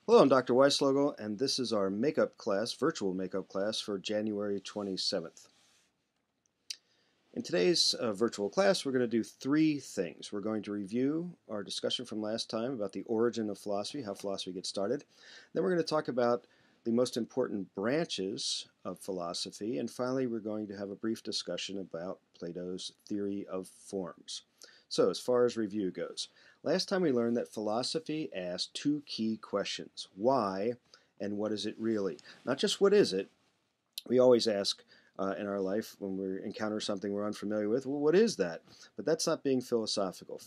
Hello, I'm Dr. Weisslogel, and this is our makeup class, virtual makeup class for January 27th. In today's virtual class, we're going to do three things. We're going to review our discussion from last time about the origin of philosophy, how philosophy gets started. Then we're going to talk about the most important branches of philosophy, and finally we're going to have a brief discussion about Plato's theory of forms. So, as far as review goes, last time we learned that philosophy asked two key questions: why and what is it really? Not just what is it. We always ask in our life when we encounter something we're unfamiliar with, well, what is that? But that's not being philosophical.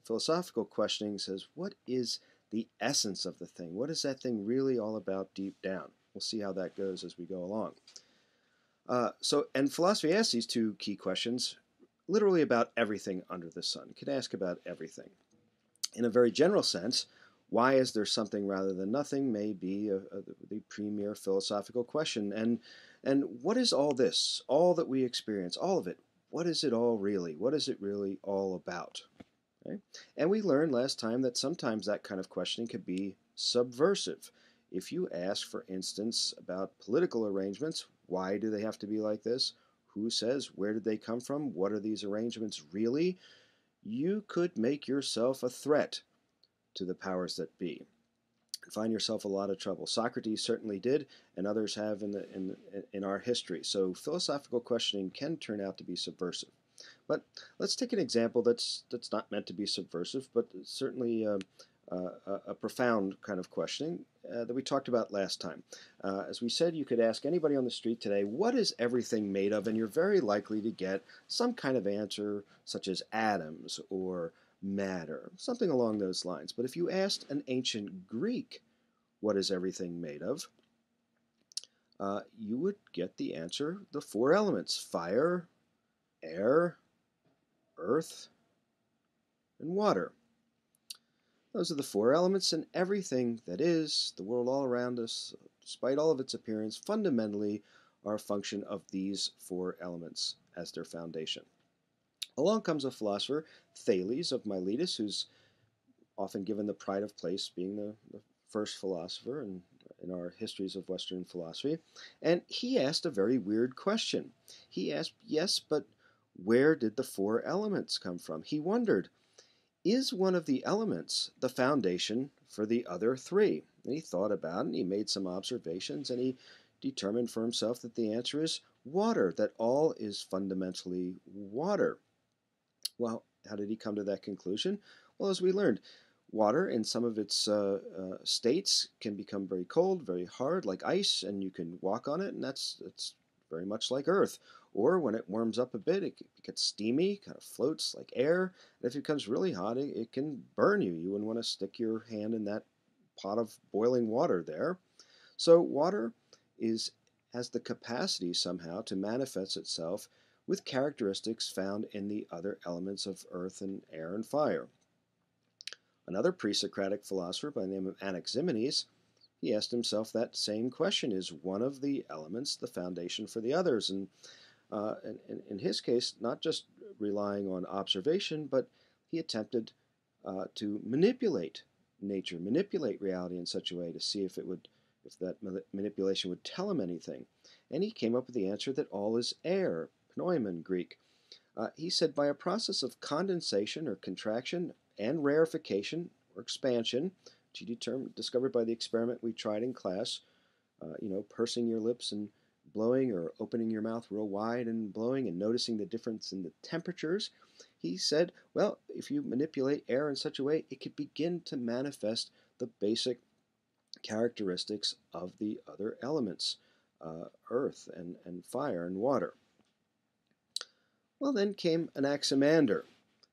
Philosophical questioning says, what is the essence of the thing? What is that thing really all about deep down? We'll see how that goes as we go along. And philosophy asks these two key questions literally about everything under the sun. It can ask about everything. In a very general sense, why is there something rather than nothing may be the premier philosophical question. And what is all this, all that we experience, all of it? What is it all really? What is it really all about? Okay? And we learned last time that sometimes that kind of questioning could be subversive. If you ask, for instance, about political arrangements, why do they have to be like this? Who says? Where did they come from? What are these arrangements really? You could make yourself a threat to the powers that be and find yourself a lot of trouble. Socrates certainly did, and others have in our history. So philosophical questioning can turn out to be subversive. But let's take an example that's not meant to be subversive, but certainly a profound kind of questioning that we talked about last time. As we said, you could ask anybody on the street today, what is everything made of? And you're very likely to get some kind of answer, such as atoms or matter, something along those lines. But if you asked an ancient Greek, what is everything made of? You would get the answer, the four elements: fire, air, earth, and water. Those are the four elements, and everything that is, the world all around us, despite all of its appearance, fundamentally are a function of these four elements as their foundation. Along comes a philosopher, Thales of Miletus, who's often given the pride of place, being the first philosopher in our histories of Western philosophy. And he asked a very weird question. He asked, yes, but where did the four elements come from? He wondered, is one of the elements the foundation for the other three? And he thought about it, and he made some observations, and he determined for himself that the answer is water, that all is fundamentally water. Well, how did he come to that conclusion? Well, as we learned, water in some of its states can become very cold, very hard, like ice, and you can walk on it, and that's very much like Earth. Or when it warms up a bit, it gets steamy, kind of floats like air. And if it becomes really hot, it can burn you. You wouldn't want to stick your hand in that pot of boiling water there. So water has the capacity somehow to manifest itself with characteristics found in the other elements of earth and air and fire. Another Pre-Socratic philosopher by the name of Anaximenes, he asked himself that same question: is one of the elements the foundation for the others? And in his case, not just relying on observation, but he attempted to manipulate nature, manipulate reality in such a way to see if that manipulation would tell him anything. And he came up with the answer that all is air, pneuma Greek. He said, by a process of condensation or contraction and rarefication or expansion, which he discovered by the experiment we tried in class, pursing your lips and blowing, or opening your mouth real wide and blowing, and noticing the difference in the temperatures. He said, well, if you manipulate air in such a way, it could begin to manifest the basic characteristics of the other elements, earth and fire and water. Well, then came Anaximander,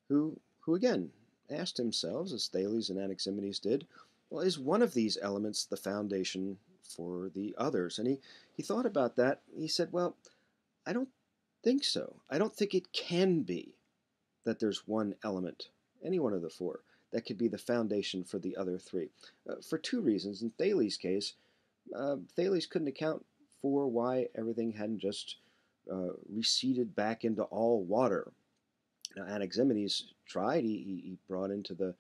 who again asked himself, as Thales and Anaximenes did, well, is one of these elements the foundation for the others? And he thought about that. He said, well, I don't think so. I don't think it can be that there's one element, any one of the four, that could be the foundation for the other three. For two reasons. In Thales' case, Thales couldn't account for why everything hadn't just receded back into all water. Now, Anaximenes tried. He brought into the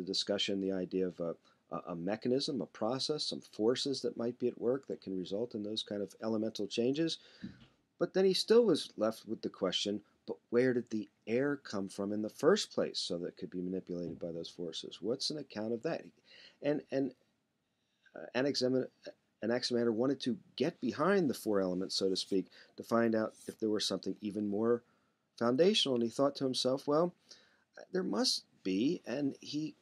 discussion the idea of a mechanism, a process, some forces that might be at work that can result in those kind of elemental changes. But then he still was left with the question, but where did the air come from in the first place so that it could be manipulated by those forces? What's an account of that? And Anaximander wanted to get behind the four elements, so to speak, to find out if there was something even more foundational. And he thought to himself, well, there must be. And he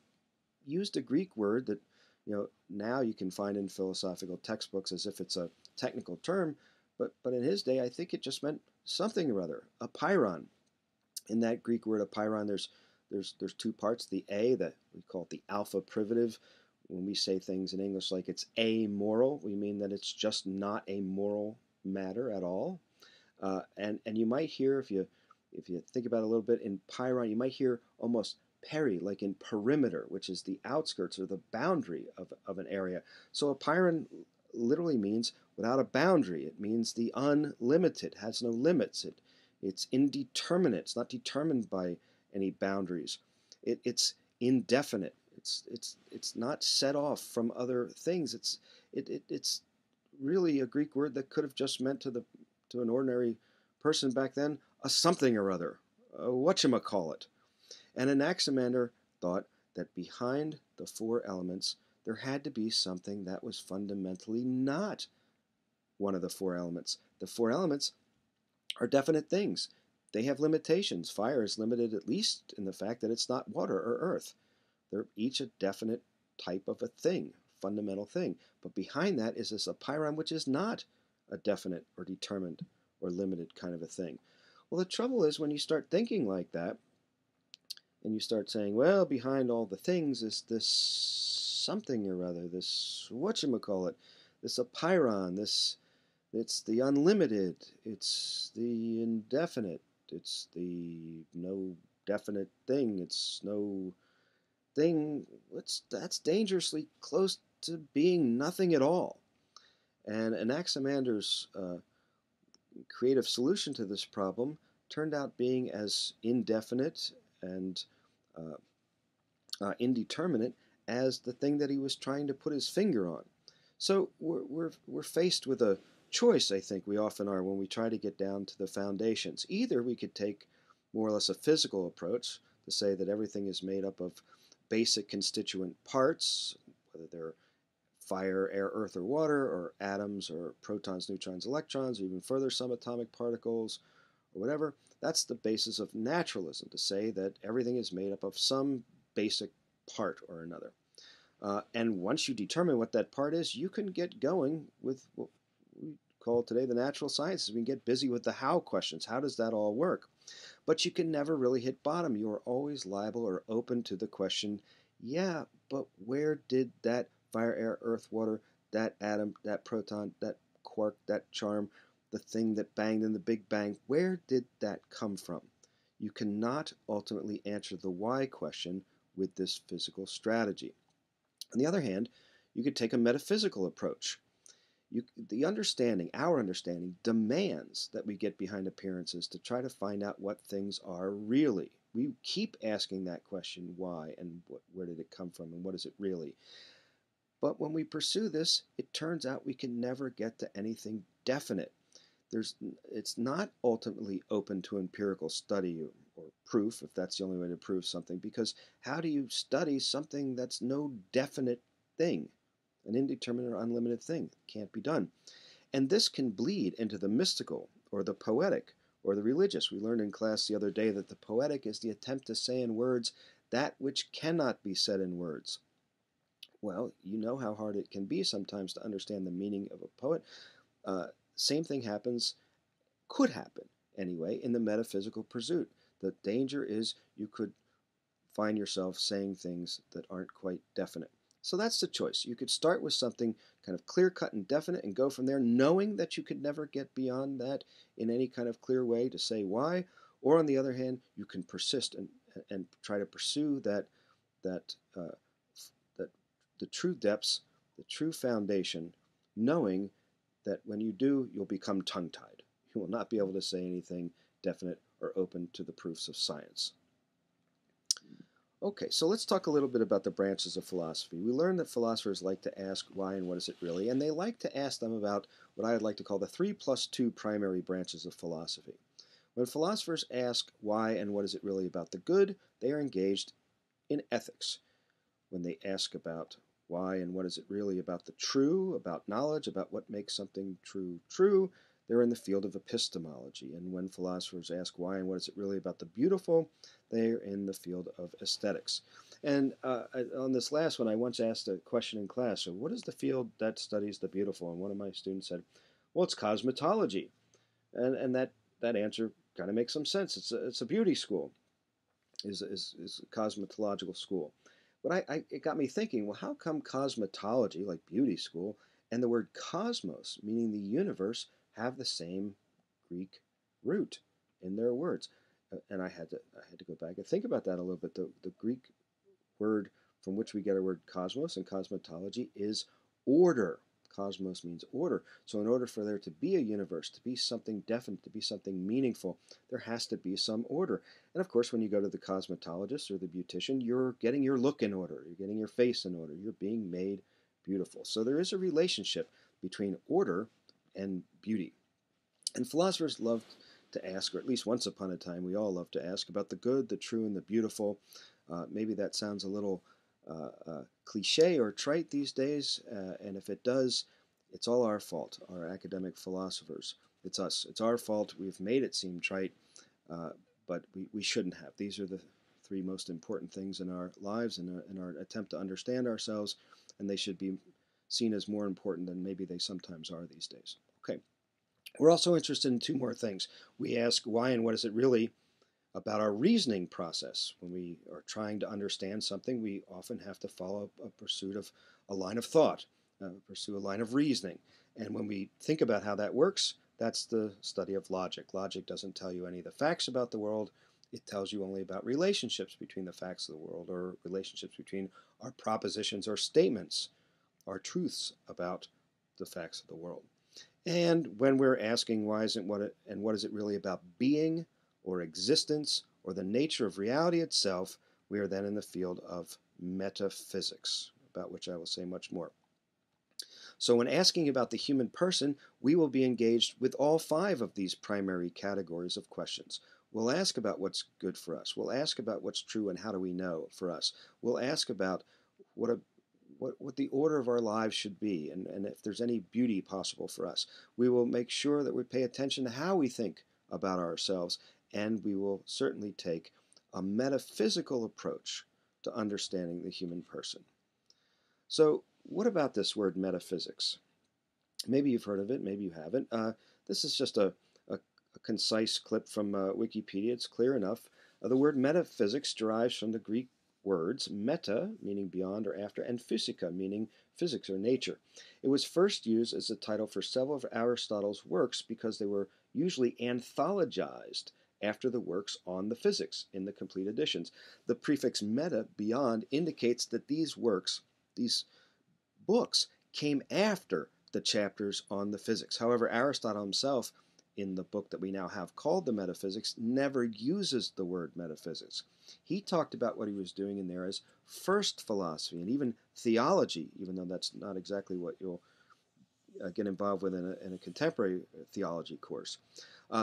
used a Greek word that, now you can find in philosophical textbooks as if it's a technical term, but in his day, I think it just meant something or other, a pairon. In that Greek word, a pairon, there's two parts. The A, that we call it the alpha privative. When we say things in English like it's amoral, we mean that it's just not a moral matter at all. And you might hear, if you think about it a little bit, in pairon, you might hear almost peri, like in perimeter, which is the outskirts or the boundary of an area. So a pairon literally means without a boundary. It means the unlimited, has no limits. It's indeterminate. It's not determined by any boundaries. It's indefinite. It's not set off from other things. It's really a Greek word that could have just meant to an ordinary person back then a something or other, whatchamacallit. And Anaximander thought that behind the four elements there had to be something that was fundamentally not one of the four elements. The four elements are definite things. They have limitations. Fire is limited at least in the fact that it's not water or earth. They're each a definite type of a thing, fundamental thing. But behind that is this apeiron, which is not a definite or determined or limited kind of a thing. Well, the trouble is when you start thinking like that, and you start saying, well, behind all the things is this something or other, this whatchamacallit, this apeiron, it's the unlimited, it's the indefinite, it's the no definite thing, it's no thing, that's dangerously close to being nothing at all. And Anaximander's creative solution to this problem turned out being as indefinite and indeterminate as the thing that he was trying to put his finger on. So we're faced with a choice, I think we often are, when we try to get down to the foundations. Either we could take more or less a physical approach to say that everything is made up of basic constituent parts, whether they're fire, air, earth, or water, or atoms, or protons, neutrons, electrons, or even further subatomic particles, or whatever. That's the basis of naturalism, to say that everything is made up of some basic part or another. And once you determine what that part is, you can get going with what we call today the natural sciences. We can get busy with the how questions. How does that all work? But you can never really hit bottom. You are always liable or open to the question, yeah, but where did that fire, air, earth, water, that atom, that proton, that quark, that charm, the thing that banged in the Big Bang, where did that come from? You cannot ultimately answer the why question with this physical strategy. On the other hand, you could take a metaphysical approach. Our understanding demands that we get behind appearances to try to find out what things are really. We keep asking that question, why, and where did it come from, and what is it really? But when we pursue this, it turns out we can never get to anything definite. It's not ultimately open to empirical study or proof, if that's the only way to prove something, because how do you study something that's no definite thing? An indeterminate or unlimited thing. Can't be done. And this can bleed into the mystical or the poetic or the religious. We learned in class the other day that the poetic is the attempt to say in words that which cannot be said in words. Well, you know how hard it can be sometimes to understand the meaning of a poet. Same thing could happen anyway, in the metaphysical pursuit. The danger is you could find yourself saying things that aren't quite definite. So that's the choice. You could start with something kind of clear-cut and definite and go from there, knowing that you could never get beyond that in any kind of clear way to say why. Or on the other hand, you can persist and try to pursue that the true depths, the true foundation, knowing that when you do, you'll become tongue-tied. You will not be able to say anything definite or open to the proofs of science. Okay, so let's talk a little bit about the branches of philosophy. We learned that philosophers like to ask why and what is it really, and they like to ask them about what I would like to call the 3+2 primary branches of philosophy. When philosophers ask why and what is it really about the good, they are engaged in ethics. When they ask about why and what is it really about the true, about knowledge, about what makes something true, they're in the field of epistemology. And when philosophers ask why and what is it really about the beautiful, they're in the field of aesthetics. And on this last one, I once asked a question in class, so what is the field that studies the beautiful? And one of my students said, well, it's cosmetology. And that answer kind of makes some sense. It's a beauty school, is a cosmetological school. But it got me thinking, well, how come cosmetology, like beauty school, and the word cosmos, meaning the universe, have the same Greek root in their words? And I had to go back and think about that a little bit. The Greek word from which we get our word cosmos and cosmetology is order. Cosmos means order. So in order for there to be a universe, to be something definite, to be something meaningful, there has to be some order. And of course, when you go to the cosmetologist or the beautician, you're getting your look in order. You're getting your face in order. You're being made beautiful. So there is a relationship between order and beauty. And philosophers love to ask, or at least once upon a time, we all love to ask about the good, the true, and the beautiful. Maybe that sounds a little cliche or trite these days, and if it does, it's all our fault, our academic philosophers. It's us. It's our fault. We've made it seem trite, but we shouldn't have. These are the three most important things in our lives, in our attempt to understand ourselves, and they should be seen as more important than maybe they sometimes are these days. Okay. We're also interested in two more things. We ask why and what is it really about our reasoning process. When we are trying to understand something, we often have to follow a pursuit of a line of thought, pursue a line of reasoning. And when we think about how that works, that's the study of logic. Logic doesn't tell you any of the facts about the world. It tells you only about relationships between the facts of the world, or relationships between our propositions or statements, our truths about the facts of the world. And when we're asking why isn't what it, and what is it really about being or existence or the nature of reality itself, we are then in the field of metaphysics, about which I will say much more. So when asking about the human person, we will be engaged with all five of these primary categories of questions. We'll ask about what's good for us. We'll ask about what's true and how do we know for us. We'll ask about what the order of our lives should be, and if there's any beauty possible for us. We will make sure that we pay attention to how we think about ourselves, and we will certainly take a metaphysical approach to understanding the human person. So what about this word metaphysics? Maybe you've heard of it, maybe you haven't. This is just a concise clip from Wikipedia. It's clear enough. The word metaphysics derives from the Greek words meta, meaning beyond or after, and physica, meaning physics or nature. It was first used as a title for several of Aristotle's works because they were usually anthologized after the works on the physics in the complete editions. The prefix meta, beyond, indicates that these works, these books, came after the chapters on the physics. However, Aristotle himself, in the book that we now have called the Metaphysics, never uses the word metaphysics. He talked about what he was doing in there as first philosophy and even theology, even though that's not exactly what you'll get involved with in a contemporary theology course.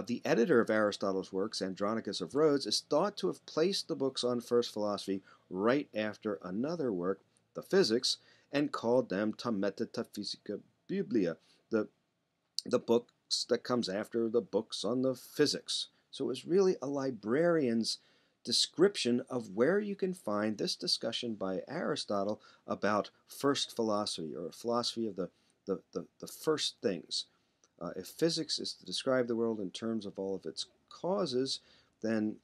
The editor of Aristotle's works, Andronicus of Rhodes, is thought to have placed the books on first philosophy right after another work, the Physics, and called them ta Metaphysica Biblia, the books that comes after the books on the physics. So it was really a librarian's description of where you can find this discussion by Aristotle about first philosophy, or a philosophy of the first things. If physics is to describe the world in terms of all of its causes, then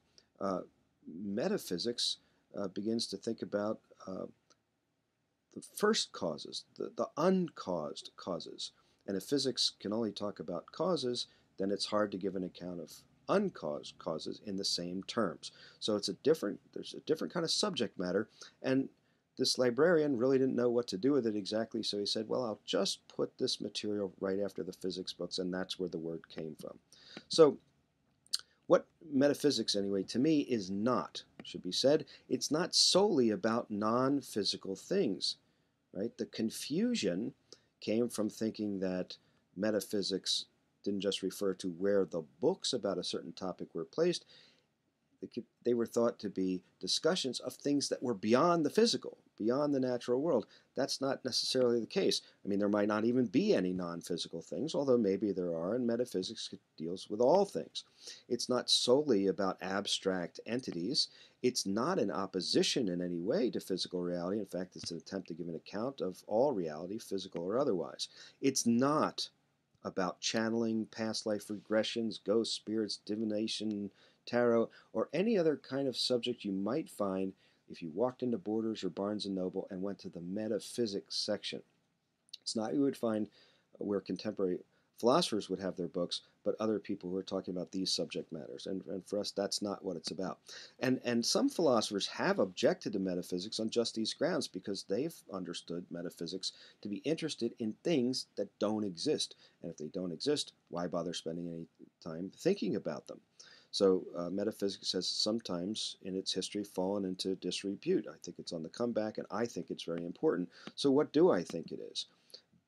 metaphysics begins to think about the first causes, the uncaused causes. And if physics can only talk about causes, then it's hard to give an account of uncaused causes in the same terms. So there's a different kind of subject matter, and this librarian really didn't know what to do with it exactly, so he said, well, I'll just put this material right after the physics books, and that's where the word came from. So What metaphysics, anyway, to me is not, should be said, it's not solely about non-physical things, right? The confusion came from thinking that metaphysics didn't just refer to where the books about a certain topic were placed. They were thought to be discussions of things that were beyond the physical, beyond the natural world. That's not necessarily the case. I mean, there might not even be any non-physical things, although maybe there are, and metaphysics deals with all things. It's not solely about abstract entities. It's not in opposition in any way to physical reality. In fact, it's an attempt to give an account of all reality, physical or otherwise. It's not about channeling, past life regressions, ghosts, spirits, divination, tarot, or any other kind of subject you might find if you walked into Borders or Barnes & Noble and went to the metaphysics section. It's not you would find where contemporary philosophers would have their books, but other people who are talking about these subject matters. And for us, that's not what it's about. And some philosophers have objected to metaphysics on just these grounds because they've understood metaphysics to be interested in things that don't exist. And if they don't exist, why bother spending any time thinking about them? So metaphysics has sometimes in its history fallen into disrepute. I think it's on the comeback, and I think it's very important. So what do I think it is?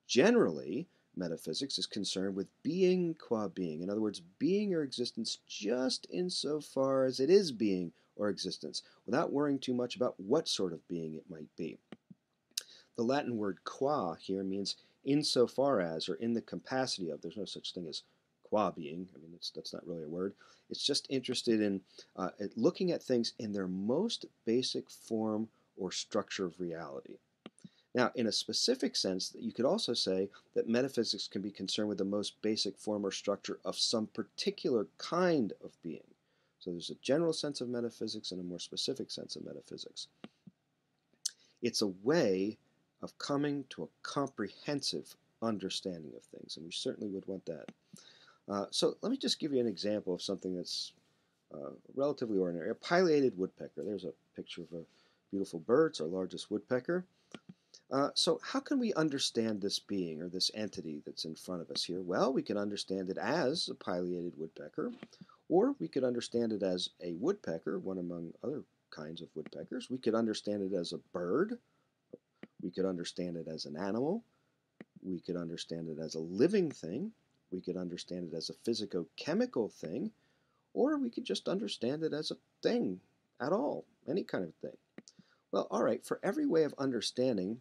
Generally, metaphysics is concerned with being qua being. In other words, being or existence just insofar as it is being or existence, without worrying too much about what sort of being it might be. The Latin word qua here means insofar as, or in the capacity of. There's no such thing as qua being. I mean, that's not really a word. It's just interested in looking at things in their most basic form or structure of reality. Now, in a specific sense, you could also say that metaphysics can be concerned with the most basic form or structure of some particular kind of being. So there's a general sense of metaphysics and a more specific sense of metaphysics. It's a way of coming to a comprehensive understanding of things, and we certainly would want that. So let me just give you an example of something that's relatively ordinary. A pileated woodpecker. There's a picture of a beautiful bird. It's our largest woodpecker. So how can we understand this being or this entity that's in front of us here? Well, we can understand it as a pileated woodpecker, or we could understand it as a woodpecker, one among other kinds of woodpeckers. We could understand it as a bird. We could understand it as an animal. We could understand it as a living thing. We could understand it as a physico-chemical thing, or we could just understand it as a thing at all, any kind of thing. Well, all right, for every way of understanding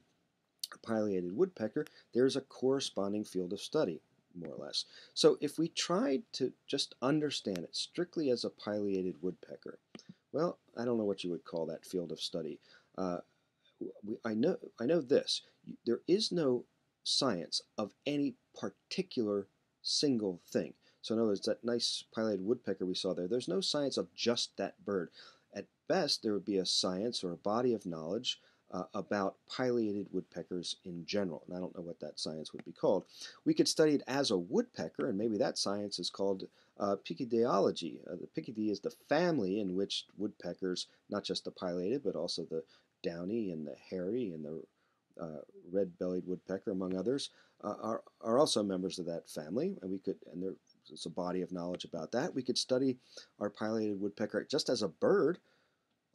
a pileated woodpecker, there's a corresponding field of study, more or less. So if we tried to just understand it strictly as a pileated woodpecker, well, I don't know what you would call that field of study. I know this. There is no science of any particular single thing. So in other words, that nice pileated woodpecker we saw there, there's no science of just that bird. At best, there would be a science or a body of knowledge about pileated woodpeckers in general, and I don't know what that science would be called. We could study it as a woodpecker, and maybe that science is called Picidiology. The Picidae is the family in which woodpeckers, not just the pileated, but also the downy and the hairy and the red-bellied woodpecker, among others, are also members of that family, and there's a body of knowledge about that. We could study our pileated woodpecker just as a bird,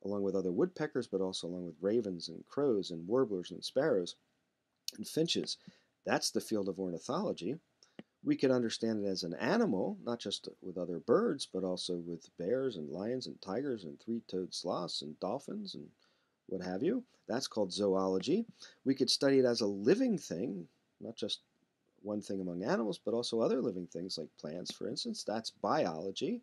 along with other woodpeckers, but also along with ravens and crows and warblers and sparrows and finches. That's the field of ornithology. We could understand it as an animal, not just with other birds, but also with bears and lions and tigers and three-toed sloths and dolphins and what have you. That's called zoology. We could study it as a living thing, not just one thing among animals, but also other living things like plants, for instance. That's biology.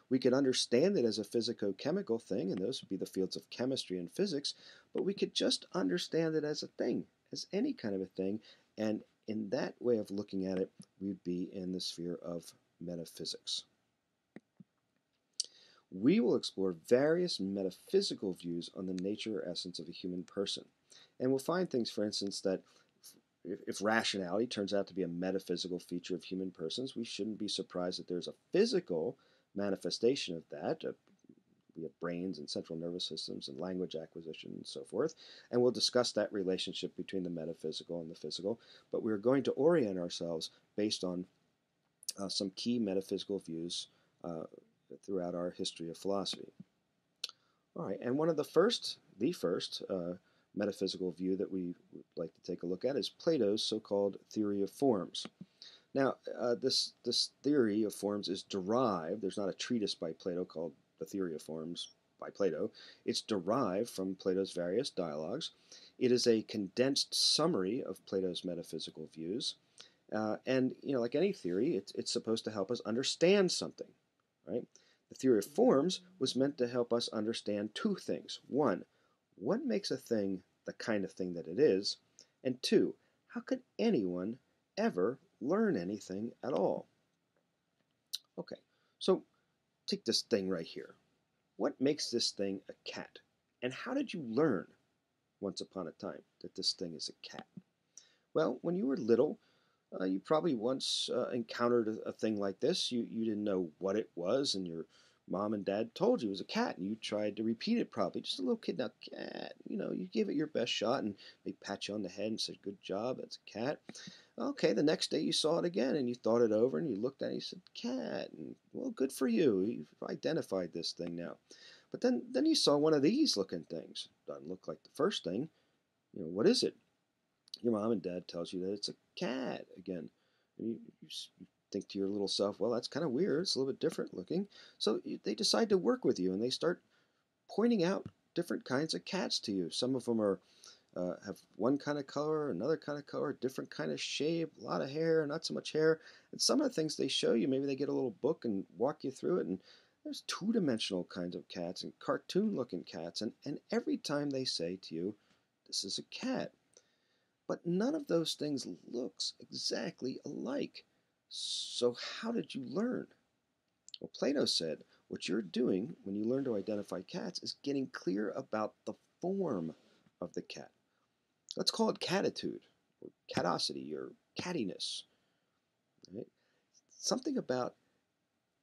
We could understand it as a physico-chemical thing, and those would be the fields of chemistry and physics, but we could just understand it as a thing, as any kind of a thing, and in that way of looking at it, we'd be in the sphere of metaphysics. We will explore various metaphysical views on the nature or essence of a human person, and we'll find things, for instance, that if rationality turns out to be a metaphysical feature of human persons, we shouldn't be surprised that there's a physical manifestation of that. We have brains and central nervous systems and language acquisition and so forth, and we'll discuss that relationship between the metaphysical and the physical, but we're going to orient ourselves based on some key metaphysical views throughout our history of philosophy. All right, and one of the first metaphysical view that we would like to take a look at is Plato's so-called theory of forms. Now, this theory of forms is derived. There's not a treatise by Plato called The Theory of Forms by Plato. It's derived from Plato's various dialogues. It is a condensed summary of Plato's metaphysical views. And, like any theory, it's supposed to help us understand something, right? The theory of forms was meant to help us understand two things. One, what makes a thing the kind of thing that it is? And two, how could anyone ever learn anything at all? Okay, so take this thing right here. What makes this thing a cat? And how did you learn once upon a time that this thing is a cat? Well, when you were little, you probably once encountered a thing like this. You didn't know what it was, and your mom and dad told you it was a cat, and you tried to repeat it probably. Just a little kid, now, cat. You gave it your best shot, and they pat you on the head and said, good job, that's a cat. Okay, the next day you saw it again, and you thought it over, and you looked at it, and you said, cat. And, well, good for you. You've identified this thing now. But then you saw one of these looking things. Doesn't look like the first thing. What is it? Your mom and dad tells you that it's a cat again. And you think to your little self, well, that's kind of weird. It's a little bit different looking. So they decide to work with you, and they start pointing out different kinds of cats to you. Some of them have one kind of color, another kind of color, different kind of shape, a lot of hair, not so much hair. And some of the things they show you, maybe they get a little book and walk you through it, and there's two-dimensional kinds of cats and cartoon-looking cats. And every time they say to you, this is a cat. But none of those things looks exactly alike. So how did you learn? Well, Plato said, what you're doing when you learn to identify cats is getting clear about the form of the cat. Let's call it catitude, or catosity, or cattiness. Right? Something about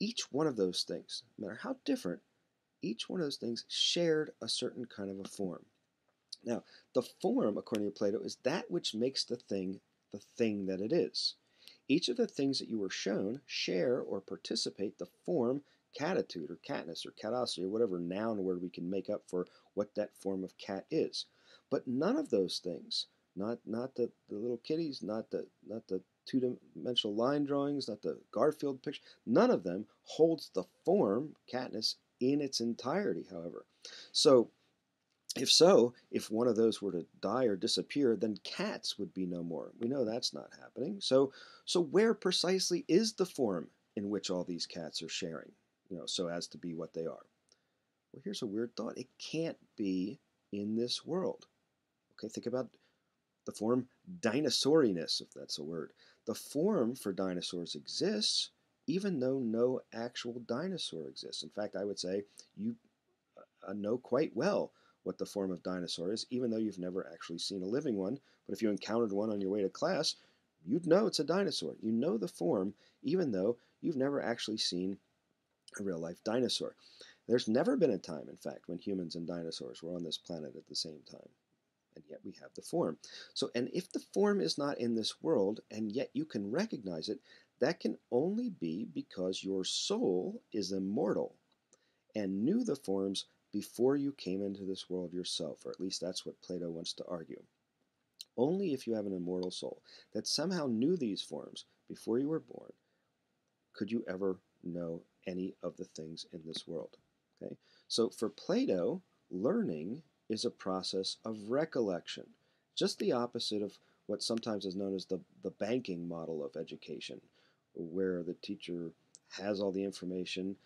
each one of those things, no matter how different, each one of those things shared a certain kind of a form. Now, the form, according to Plato, is that which makes the thing that it is. Each of the things that you were shown share or participate the form catitude, or catness, or catosity, or whatever noun word we can make up for what that form of cat is. But none of those things, not the little kitties, not the two-dimensional line drawings, not the Garfield picture, none of them holds the form catness in its entirety, however. So, if one of those were to die or disappear, then cats would be no more. We know that's not happening. So where precisely is the form in which all these cats are sharing, so as to be what they are? Well, here's a weird thought. It can't be in this world. Okay, think about the form dinosauriness, if that's a word. The form for dinosaurs exists, even though no actual dinosaur exists. In fact, I would say you know quite well what the form of dinosaur is, even though you've never actually seen a living one. But if you encountered one on your way to class, you'd know it's a dinosaur. You know the form, even though you've never actually seen a real-life dinosaur. There's never been a time, in fact, when humans and dinosaurs were on this planet at the same time. And yet we have the form. So, and if the form is not in this world, and yet you can recognize it, that can only be because your soul is immortal and knew the forms before you came into this world yourself, or at least that's what Plato wants to argue. Only if you have an immortal soul that somehow knew these forms before you were born could you ever know any of the things in this world. Okay? So for Plato, learning is a process of recollection, just the opposite of what sometimes is known as the banking model of education, where the teacher has all the information,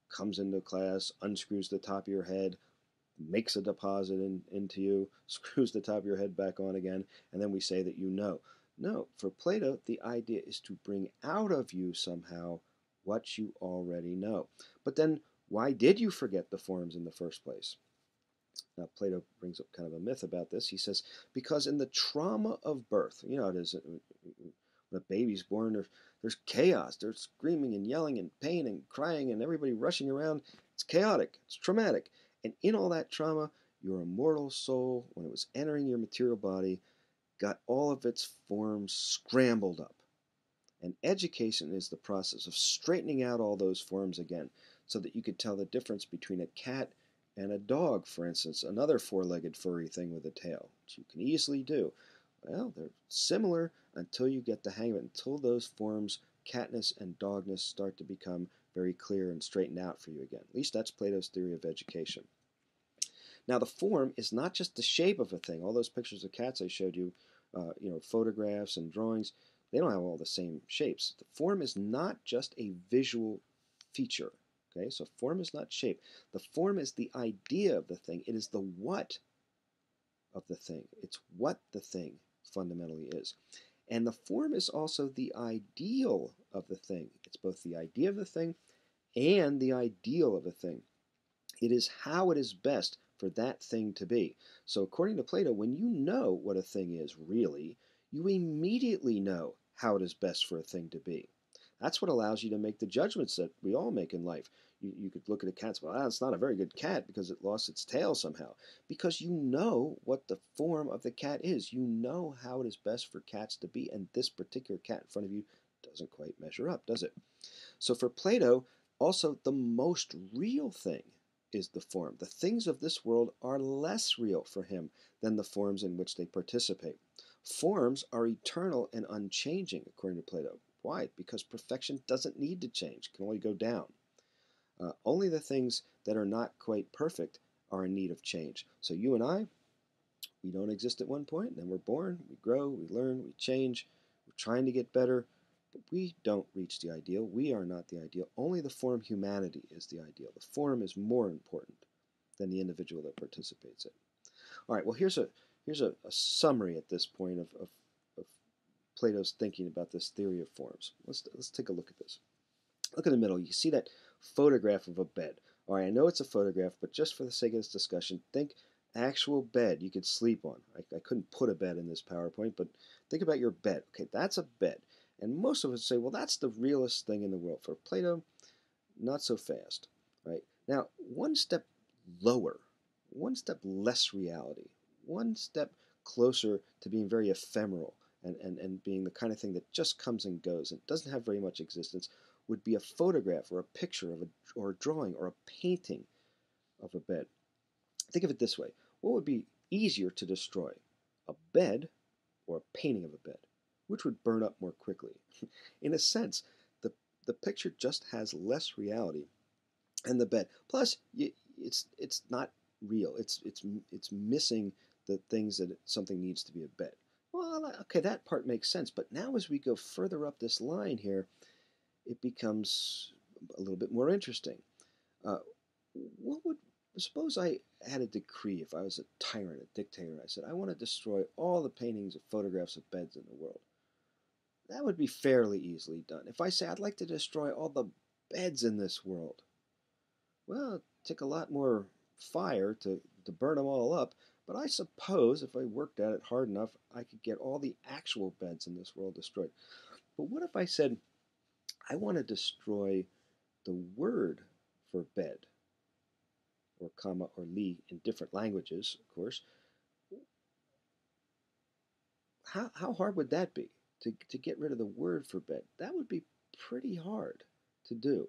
comes into class, unscrews the top of your head, makes a deposit into you, screws the top of your head back on again, and then we say that you know. No, for Plato, the idea is to bring out of you somehow what you already know. But then, why did you forget the forms in the first place? Now, Plato brings up kind of a myth about this. He says, because in the trauma of birth, you know how it is, when a baby's born, there's chaos. There's screaming and yelling and pain and crying and everybody rushing around. It's chaotic. It's traumatic. And in all that trauma, your immortal soul, when it was entering your material body, got all of its forms scrambled up. And education is the process of straightening out all those forms again, so that you could tell the difference between a cat and a dog, for instance, another four-legged furry thing with a tail, which you can easily do. Well, they're similar until you get the hang of it, until those forms, catness and dogness, start to become very clear and straightened out for you again. At least that's Plato's theory of education. Now, the form is not just the shape of a thing. All those pictures of cats I showed you, photographs and drawings, they don't have all the same shapes. The form is not just a visual feature. Okay, so form is not shape. The form is the idea of the thing. It is the what of the thing. It's what the thing fundamentally is. And the form is also the ideal of the thing. It's both the idea of the thing and the ideal of a thing. It is how it is best for that thing to be. So according to Plato, when you know what a thing is really, you immediately know how it is best for a thing to be. That's what allows you to make the judgments that we all make in life. You could look at a cat and say, well, it's not a very good cat because it lost its tail somehow. Because you know what the form of the cat is. You know how it is best for cats to be, and this particular cat in front of you doesn't quite measure up, does it? So for Plato, also the most real thing is the form. The things of this world are less real for him than the forms in which they participate. Forms are eternal and unchanging, according to Plato. Why? Because perfection doesn't need to change, can only go down. Only the things that are not quite perfect are in need of change. So you and I, we don't exist at one point, and then we're born, we grow, we learn, we change, we're trying to get better, but we don't reach the ideal. We are not the ideal. Only the form humanity is the ideal. The form is more important than the individual that participates in it. All right, well, here's a summary at this point of Plato's thinking about this theory of forms. Let's take a look at this. Look in the middle. You see that photograph of a bed. All right, I know it's a photograph, but just for the sake of this discussion, think actual bed you could sleep on. I couldn't put a bed in this PowerPoint, but think about your bed. Okay, that's a bed. And most of us say, well, that's the realest thing in the world. For Plato, not so fast. Right? Now, one step lower, one step less reality, one step closer to being very ephemeral and being the kind of thing that just comes and goes and doesn't have very much existence, would be a photograph or a picture of or a drawing or a painting of a bed. Think of it this way. What would be easier to destroy, a bed or a painting of a bed? Which would burn up more quickly? In a sense, the picture just has less reality than the bed. Plus, it's not real. It's missing the things that something needs to be a bed. Well, okay, that part makes sense. But now as we go further up this line here, it becomes a little bit more interesting. Suppose I had a decree, if I was a tyrant, a dictator, and I said, I want to destroy all the paintings of photographs of beds in the world. That would be fairly easily done. If I say I'd like to destroy all the beds in this world, well, it'd take a lot more fire to burn them all up, but I suppose if I worked at it hard enough, I could get all the actual beds in this world destroyed. But what if I said, I want to destroy the word for bed, or comma, or li, in different languages, of course? How hard would that be, to get rid of the word for bed? That would be pretty hard to do.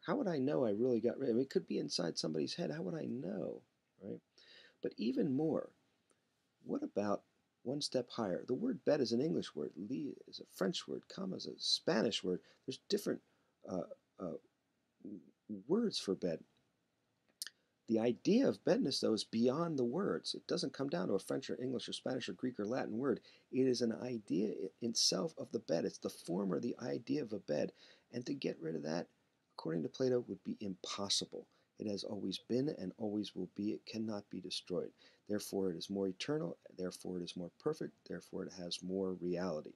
How would I know I really got rid of it? I mean, it could be inside somebody's head. How would I know, right? But even more, what about one step higher? The word bed is an English word. Lit is a French word. Comma is a Spanish word. There's different words for bed. The idea of bedness, though, is beyond the words. It doesn't come down to a French or English or Spanish or Greek or Latin word. It is an idea in itself of the bed. It's the form or the idea of a bed. And to get rid of that, according to Plato, would be impossible. It has always been and always will be. It cannot be destroyed. Therefore, it is more eternal. Therefore, it is more perfect. Therefore, it has more reality.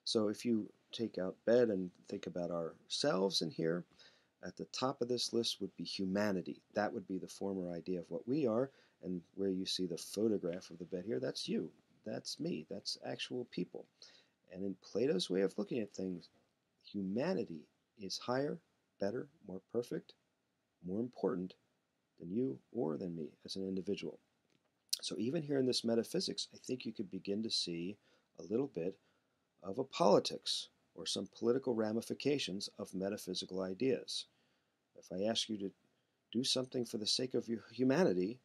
So if you take out bed and think about ourselves in here, at the top of this list would be humanity. That would be the former idea of what we are, and where you see the photograph of the bed here, that's you. That's me. That's actual people. And in Plato's way of looking at things, humanity is higher, better, more perfect, more important than you or than me as an individual. So even here in this metaphysics, I think you could begin to see a little bit of a politics or some political ramifications of metaphysical ideas. If I ask you to do something for the sake of humanity,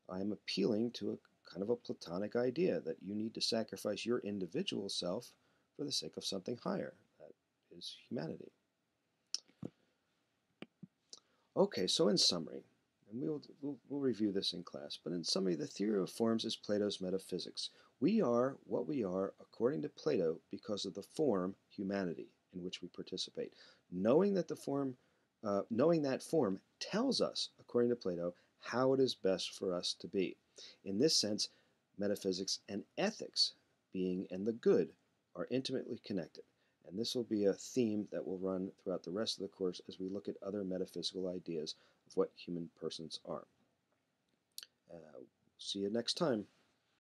I am appealing to a kind of a Platonic idea that you need to sacrifice your individual self for the sake of something higher, that is humanity. Okay, so in summary, and we'll review this in class, but in summary, the theory of forms is Plato's metaphysics. We are what we are according to Plato because of the form, humanity, in which we participate. Knowing that form tells us, according to Plato, how it is best for us to be. In this sense, metaphysics and ethics, being and the good, are intimately connected. And this will be a theme that will run throughout the rest of the course as we look at other metaphysical ideas of what human persons are. See you next time.